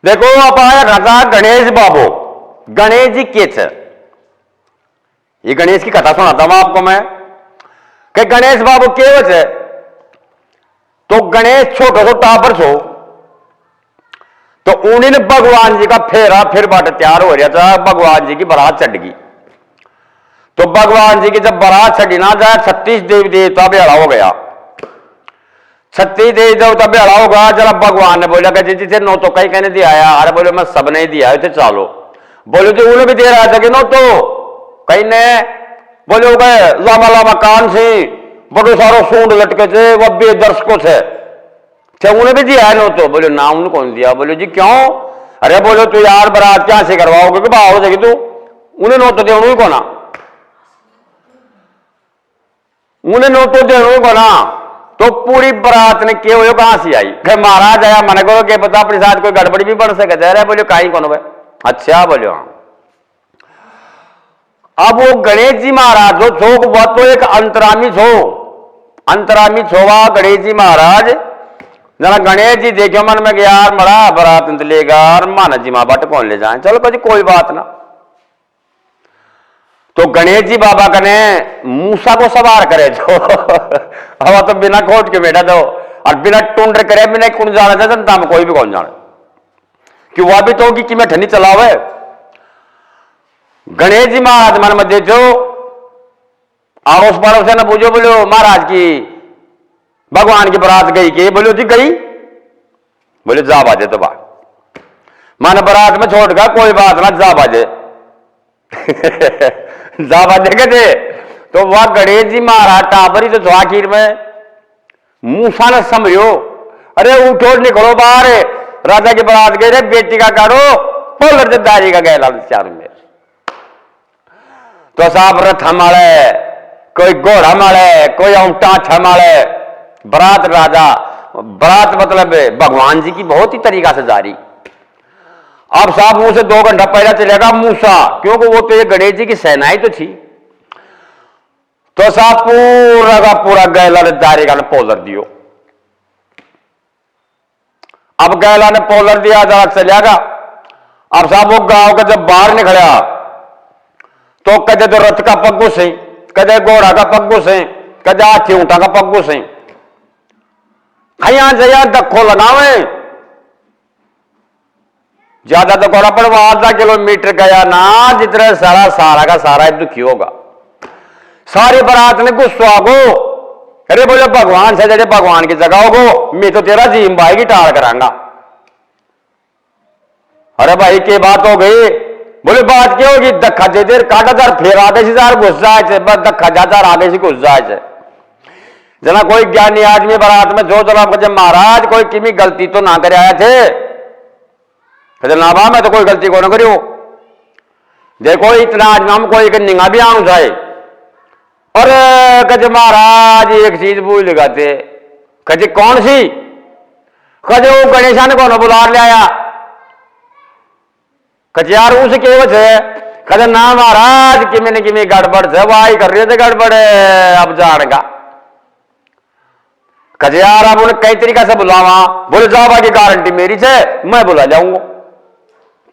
देखो आप आया राजा गणेश बाबू। गणेश जी के थे, ये गणेश की कथा सुनाता हूं आपको मैं कि गणेश बाबू के थे। तो गणेश छोटा सा टाबर छो, तो उन्हीं भगवान जी का फेरा फिर बाट तैयार हो रहा था। भगवान जी की बारात चढ़ गई। तो भगवान जी की जब बारात चढ़ी ना जाए 36 देवी देवता बेड़ा हो गया। 36 देवी देवता बेड़ा होगा। जरा भगवान ने बोला कि जिसे नो तो कहीं कहने दिया आया। अरे बोले मैं सब नहीं दिया थे, चालो। बोले जो उन्हें भी दे रहा था कि नो तो कहीं ने बोले हो गए लामा लामा कान से बड़ो सारो सूंड लटके थे, वह बेदर्शकों से उन्हें भी दिया है नो तो। बोले ना उन्हें कौन दिया। बोले जी क्यों। अरे बोले तू यार बारात क्या से करवाओगे कि बाहर हो जाएगी तू। उन्हें नो तो दे उन्हें को ना, उन्हें नो तो दे उन्हें को ना। तो पूरी बारात ने के हुए कहां से आई। महाराज आया मन को के पता अपने साथ कोई गड़बड़ी भी बन सके। अरे बोले कहीं कौन भाई। अच्छा बोले हाँ। अब वो गणेश जी महाराज जो छो वह तो एक अंतरामी छो, अंतरामी छोवा गणेश जी महाराज। जरा गणेश जी देखो मन में गया यार मरा बारात निकलेगा और माना जी माँ बट कौन ले जाए। चलो कभी कोई बात ना। तो गणेश जी बाबा कने मूसा को सवार करे जो हवा तो बिना खोट के बैठा दो और बिना टूंड करे बिना कौन जाना था जनता में कोई भी कौन जाने कि वह भी तो कि मैं ठंडी चलावे। गणेश जी महाराज मन मध्य जो आड़ोस पड़ोस से न पूछो। बोलो महाराज की भगवान की बारात गई के। बोलो जी गई। बोले जा बाजे तो बात मन बारात में छोड़ गया कोई बात ना जा बाजे जा बाजे के थे। तो वह गणेश जी महाराज टाबरी तो आखिर में मूसा ने समझो। अरे उठो निकलो बाहर, राजा की बारात गई रे बेटी का कारो पोलर जदारी का गैला चार में। तो साहब रथ माले, कोई घोड़ा माले, कोई ऊंटा माले। बारात राजा बारात मतलब भगवान जी की बहुत ही तरीका से जारी। अब साहब मुंह से 2 घंटा पहले चलेगा मूसा, क्योंकि वो तो ये गणेश जी की सेनाएं तो थी। तो साहब पूरा का पूरा गैला ने दारी का पोलर दियो। अब गैला ने पोलर दिया जरा चलेगा। अब साहब वो गांव का जब बाहर निकला तो कदे तो रथ का पग्गू से, कदे घोड़ा का पग्गू से, कदे हाथी ऊंटा का पग्गू से। यहां से यार धक्को लगावे ज्यादा तो कोड़ा पर आधा किलोमीटर गया ना जितना सारा सारा का सारा दुखी होगा। सारी बारात ने गुस्सा गो। अरे बोले भगवान से जैसे भगवान की जगह होगो मैं तो तेरा जीम भाई की टाल करांगा। अरे भाई की बात हो गई। बोले बात क्या होगी। धक्का दे देर काटा जार फिर आगे से जार घुस जाए बस धक्का जाता आगे से घुस जाए। जना कोई ज्ञानी आदमी बारात में जो जनाब जब महाराज कोई किमी गलती तो ना करे आए थे। ना बा मैं तो कोई गलती को ना करी हो। देखो इतना आज हम कोई एक निंगा भी आऊं जाए और कहे महाराज एक चीज भूल लगाते। कहे कौन सी। कहे वो गणेशा ने कौन बुला ले आया। कहे यार उसे केवच है। कहे ना महाराज किमें न किमें गड़बड़ से वाही कर रहे थे गड़बड़ अब जानेगा। कहे यार अब उन्हें कई तरीका से बुलावा। बोले जा भाई की गारंटी मेरी से मैं बुला जाऊंगा।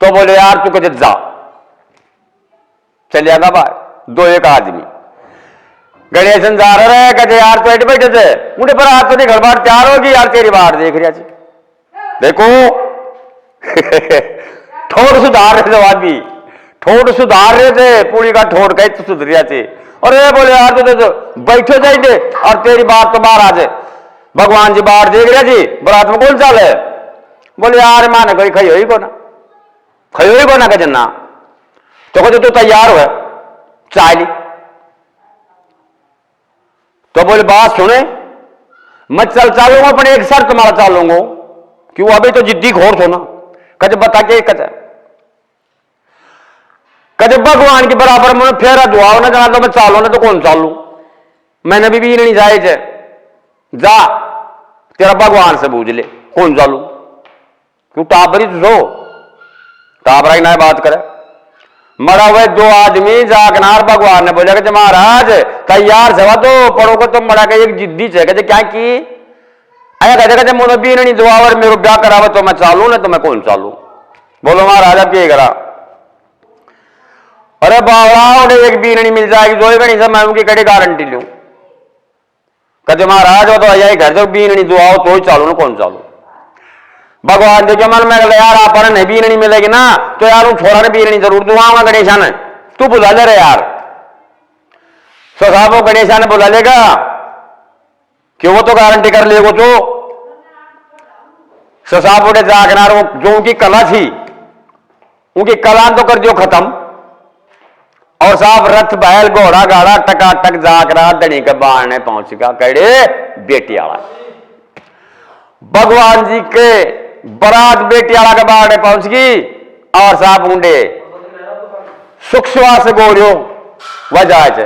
तो बोले यार तू कहे जा चल जाएगा भाई 2-1 आदमी गणेश जा रहे। कहते यार तो एट बैठे थे उन्हें पर हाथ तो नहीं गड़बड़ तैयार होगी यार तेरी बात देख रहा जी। देखो ठोड़ सुधार रहे थे आदमी, ठोड़ सुधार रहे थे पूरी का ठोड़ कहीं तो सुधरिया थे। और ये बोले यार तो बैठे जाएंगे और तेरी बात तो बाहर आ जाए। भगवान जी बाहर देख रहे जी बारात में कौन चाल है। बोले यार माने कोई खई हो ना, खई हो को ना कह ना। तो कहते तू तैयार हो चाय ली। तो बोले बात सुने मैं चल चालूंगा पर एक शर्त तुम्हारा चालूंगा क्यों अभी तो जिद्दी घोर हो ना। कहे बता के कहे भगवान के बराबर मैंने फेरा दुआओ ना जाना तो मैं चालू ना तो कौन चालू। मैंने भी नहीं जाए थे जा तेरा भगवान से पूछ ले कौन चालू। क्यों टाबरी तो टाबरा की ना बात करे। मरा हुए 2 आदमी जागनार भगवान ने बोला कि महाराज तैयार सेवा तो पढ़ो को तो मरा के एक जिद्दी है। कहते क्या की आया कहते कहते मुझे भी नहीं दुआ और मेरे ब्याह करावे तो मैं चालू ना तो मैं कौन चालू। बोलो महाराज अब क्या करा? अरे बावड़ा उन्हें एक बीननी मिल जाएगी जो गणेश मैं उनकी कड़ी गारंटी लूं। कहते महाराज वो तो आई घर जो बीननी जो आओ तो ही चालू ना कौन चालू। भगवान देखिए मन में यार आप नहीं बीननी मिलेगी ना तो यार वो छोरा ने बीननी जरूर दुआऊंगा गणेशा ने, तू बुला ले रहे यार। सो साहब वो गणेशा ने बुला लेगा क्यों? वो तो गारंटी कर लेगो तो सो साहब उठे जागना जो उनकी कला थी उनकी कला तो कर दियो खत्म। और साहब रथ बैल घोड़ा गाड़ा टकाटक जागरा धनी के बारने पहुंच गया कड़े बेटियाला। भगवान जी के बरात बेटियाला के बारने पहुंच गई और साहब ऊंडे सुखश्वास गोरियो वजह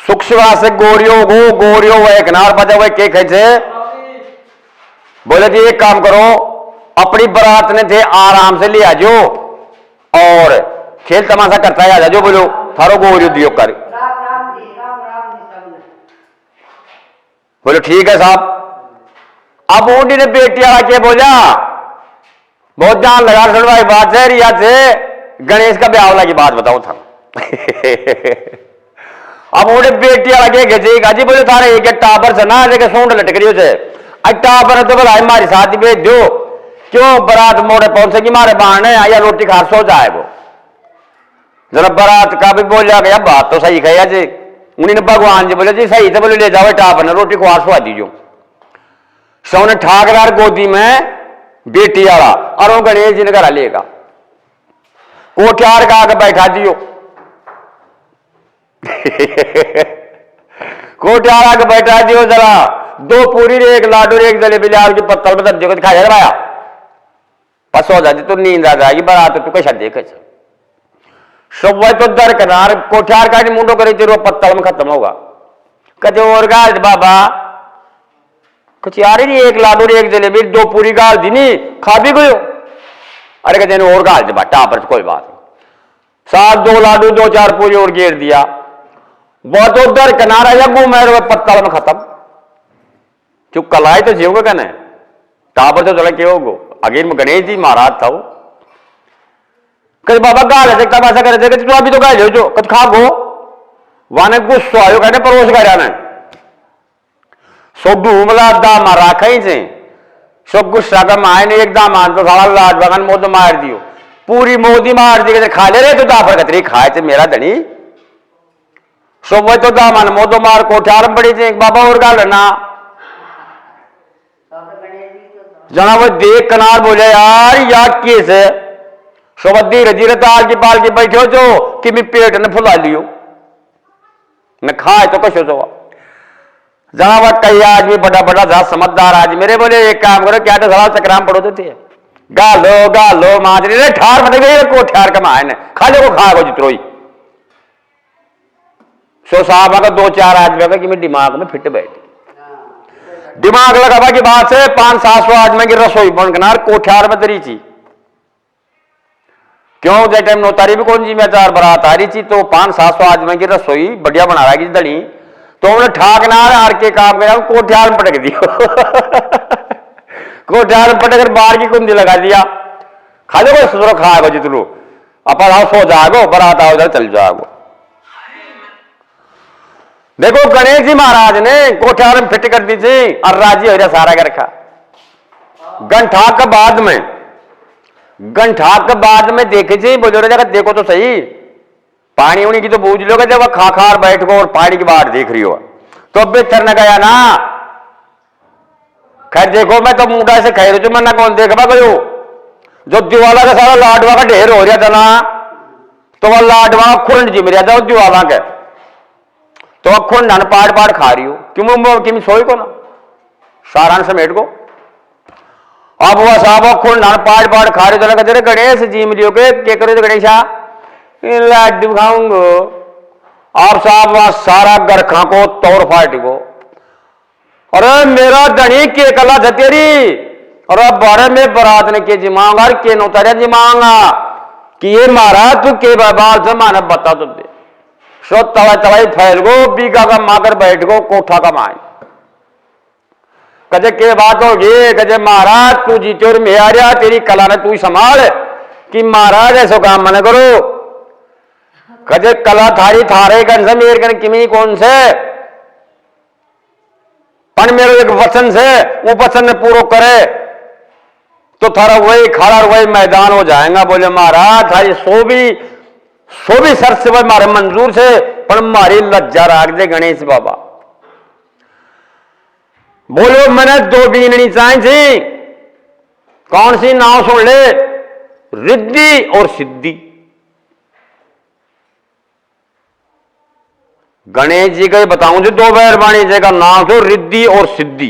सुखश्वास गोरियो वह किनार बजा हुए के खेचे बोले जी एक काम करो अपनी बरात ने थे आराम से ले आजो और खेल तमाशा करता है आजा बोलो थारो गोरियो दियो कर। बोलो ठीक है साहब। अब ऊंडी ने बेटी आके के बोला बहुत जान लगा सुनवाई बात है रिया से गणेश का ब्याह की बात बताओ था। अब उन्हें बेटी आगे गजेगा जी बोले थारे एक टाबर से ना लेके सूंड लटक रही उसे टाबर तो बोला हमारी शादी भेज दो क्यों बारात मोड़े पहुंचेगी मारे बहाने या रोटी खा सो जाए वो। जरा बारात का भी बोल गया बात तो सही कही जी उन्हें भगवान जी बोले जी सही से बोले ले जाओ टाबर ने रोटी खुआ सुहा दीजो। सौ ने ठाकरार गोदी में बेटी आला और वो गणेश जी ने घर लेगा कोठियार का आगे बैठा दियो। कोठियार आगे बैठा दियो जरा दो पूरी एक लाडू एक जलेबी लाल की पत्तल में दर्जे को दिखाया भाया बस हो जाती तो नींद आ जाएगी बारात तू कैसा देखे सब तो दर किनार कोठियार का मुंडो करे तेरे पत्तल में खत्म होगा। कहते और गाल बाबा कुछ यार ही एक लाडू एक जलेबी दो पूरी गाल दी नहीं खा भी गयो। अरे कहते और गाल जब टापर कोई बात नहीं साथ दो लाडू दो चार पूरी और घेर दिया वो तो उधर किनारा या घूम पत्तल में खत्म। चुप कलाई तो जीव कहना टापर तो चला क्यों गो अगे में गणेश जी महाराज था वो कभी बाबा गाल है तमाशा करे थे तू अभी तो गाल जो कद खा गो वाने गुस्सा आयो कहने परोस कर जाना सब डूमला दामा राखा ही से सब गुस्सा का माए ने एक दामान तो साला लाज बगान मोद मार दियो पूरी मोदी मार दी खा ले रहे तो दाफर कतरी खाए थे मेरा धनी सब वही तो दामान मोदो मार कोठार बड़ी थी बाबा और गाल ना जना वो देख कनार बोले यार या केस है सोबद्दी रजीर तार की पाल की बैठो जो कि मैं पेट ने फुला लियो न खाए तो कशो सो जहां वह कई आदमी बड़ा बड़ा जा समझदार आज मेरे बोले एक काम करो क्या तो सवाल चक्राम पड़ो तो थे गालो माजरी रे ठार मत गई को ठार का मायने खाले को खा गो जित्रोई सो साहब अगर दो चार आदमी अगर कि मैं दिमाग में फिट बैठ दिमाग लगा की बात है 500-700 आदमी की रसोई बनकर कोठार में तरी थी क्यों जय टाइम नौतारी भी कौन जिम्मेदार बारात आ रही थी तो 500-700 आदमी की रसोई बढ़िया बना रहा है दड़ी तो उन्हें ठाकनार आर के काम कर कोठियार में पटक दिया। कोठियार में पटक बाहर की कुंडी लगा दिया खा लो सुधरो खाएगो जितनो अपन आओ सो जाएगो बारात आओ उधर चल जाएगो। देखो गणेश जी महाराज ने कोठियार में फिट कर दी थी और राजी हो जाए सारा घर का गंठाक के बाद में देखे थी बोलो जगह देखो तो सही पानी उनी की तो बूझ लोगे जब खा खार बैठ गो और पानी की बात देख रही हो तो अब बेहतर न गया ना खैर देखो मैं तो मुंडा से खैर जो मैं ना कौन देखा गयो जो दिवाला का सारा लाडवा का ढेर हो रहा था ना तो वह लाडवा खुंड जिम रहा था दिवाला के तो वह खुंड पाड़ खा रही हो क्यों सोई को ना सारान समेट को अब वह साहब खुंड पाड़ खा रही तो कहते गणेश जिम लियो के करो तो गणेशा लाडू खाऊंगो आप साहब वहां सारा गरखा को तोड़ फाट को अरे मेरा धनी के कला तेरी और अब बारे में बारात ने के जिमांगा के नौतारे जिमांगा कि ये मारा तू के बाल से माने बता तो दे सो तवाई फैल गो बीघा का माकर बैठ गो कोठा का माए कजे के बात होगी, कजे महाराज तू जीते और मैं आ रहा, तेरी कला ने तू संभाल कि महाराज ऐसा काम मन करो। कजे कला थारी थारे कन से मेरे कन किमी कौन से पन मेरे एक वचन से वो वचन ने पूरा करे तो थारा वही खड़ा वही मैदान हो जाएगा। बोले महाराज थारी सो भी सर से वही मारे मंजूर से पर मारी लज्जा राख दे गणेश बाबा। बोलो मैंने दो बीननी चाहिए थी, कौन सी नाव सुन ले, रिद्धि और सिद्धि। गणेश जी का बताऊं जो दो मेहरबानी जी का नाम तो रिद्धि और सिद्धि।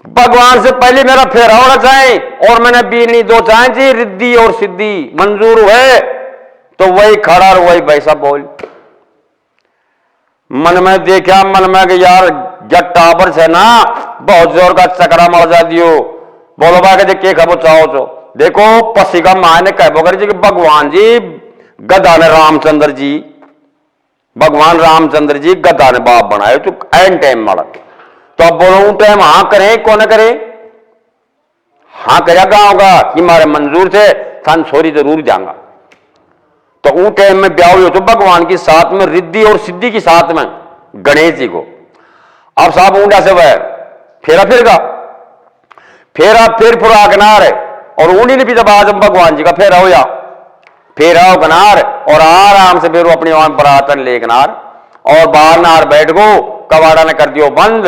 भगवान से पहले मेरा फेरा होना चाहे और मैंने बीननी दो चाहे थी, रिद्धि और सिद्धि मंजूर हुए तो वही खड़ा और वही वैसा बोल। मन में देखा, मन में कि यार जब टावर से ना बहुत जोर का चकरा मर जा दियो। बोलो भाई के खबो चाहो तो देखो पसी का मायने कह बोकर जी कि भगवान जी गदा ने रामचंद्र जी, भगवान रामचंद्र जी गदा ने बाप बनाए तो एन टाइम मारा। तो अब बोलो टाइम हाँ करें कौन करे, हाँ करा गाँव का कि मारे मंजूर से थान छोरी जरूर जाऊंगा। तो उस टाइम में ब्याह हुई तो भगवान के साथ में रिद्धि और सिद्धि के साथ में गणेश जी को। अब साहब ऊंडा से वह फेरा फिर पुरा किनार और ऊंडी ने भी जब आज भगवान जी का फेरा होया, फेरा हो किनार और आराम से फिर वो अपनी वहां बरातन ले किनार और बाहर नार बैठ गो, कबाड़ा ने कर दियो बंद।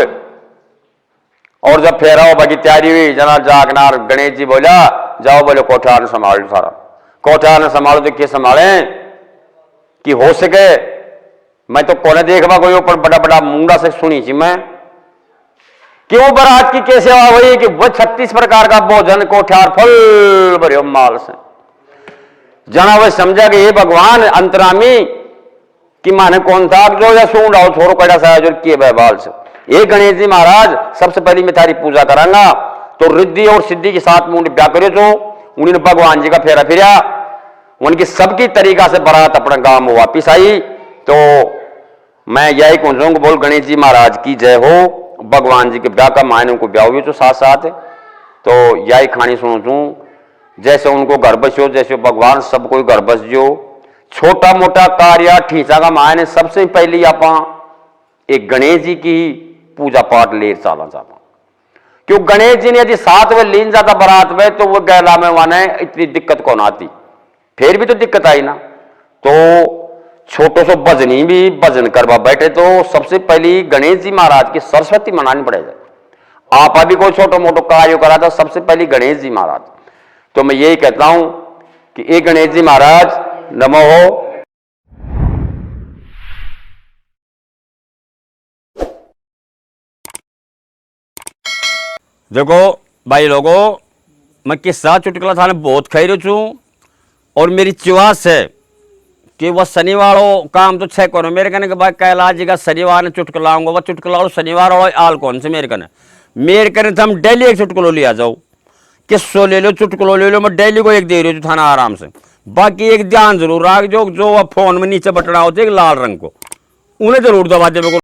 और जब फेरा हो बाकी तैयारी हुई जना जा किनार गणेश जी बोला जाओ, बोले कोठार ने संभाल लो सारा, कोठार ने संभालो तो क्या संभाले कि हो सके। मैं तो कोने देखवा कोई ऊपर बड़ा बड़ा मुंडा से सुनी थी मैं क्यों बारात की कैसे सेवा हुई कि वह 36 प्रकार का भोजन कोठार फल भरे माल से जना वह समझा कि ये भगवान अंतरामी कि माने कौन था जो या सूंड आओ छोरो कड़ा सा जो किए बाल से। ये गणेश जी महाराज सबसे पहले मैं थारी पूजा करांगा तो रिद्धि और सिद्धि के साथ में उन्हें ब्याह करे तो उन्होंने भगवान जी का फेरा फिरा, उनकी सबकी तरीका से बारात अपने गांव में वापिस आई। तो मैं यही कहूँ बोल गणेश जी महाराज की जय हो। भगवान जी के ब्याह का मायने को ब्याह हुई तो साथ साथ तो यही खानी सुनो तू जैसे उनको घर बसियो, जैसे भगवान सब कोई घर बस जो छोटा मोटा कार्य ठीसा का मायने सबसे पहले आप एक गणेश जी की पूजा पाठ ले चाला चाहता। क्यों गणेश जी ने यदि साथ में लीन जाता बारात में तो वो गैला में माने इतनी दिक्कत कौन आती, फिर भी तो दिक्कत आई ना। तो छोटो सो भजनी भी भजन करवा बैठे तो सबसे पहली गणेश जी महाराज की सरस्वती मनानी पड़ेगा। आप अभी कोई छोटो मोटो कार्य करा था सबसे पहली गणेश जी महाराज। तो मैं यही कहता हूं कि एक गणेश जी महाराज नमो हो। देखो भाई लोगों, मैं किस्सा चुटकुला थाने बहुत खाई रही हूँ और मेरी च्वास है कि वह शनिवार काम तो छह करो मेरे कने के भाई कैलाश जी का शनिवार ने चुटकुला आऊंगा, वह चुटकुला शनिवार और आल कौन से मेरे कने तो हम डेली एक चुटकुलो लिया जाओ, किस्सो ले लो चुटकुलो ले लो, मैं डेली को एक दे रही हूँ थाना आराम से। बाकी एक ध्यान जरूर रख जो फोन में नीचे बटना होते लाल रंग को उन्हें जरूर दबा दे।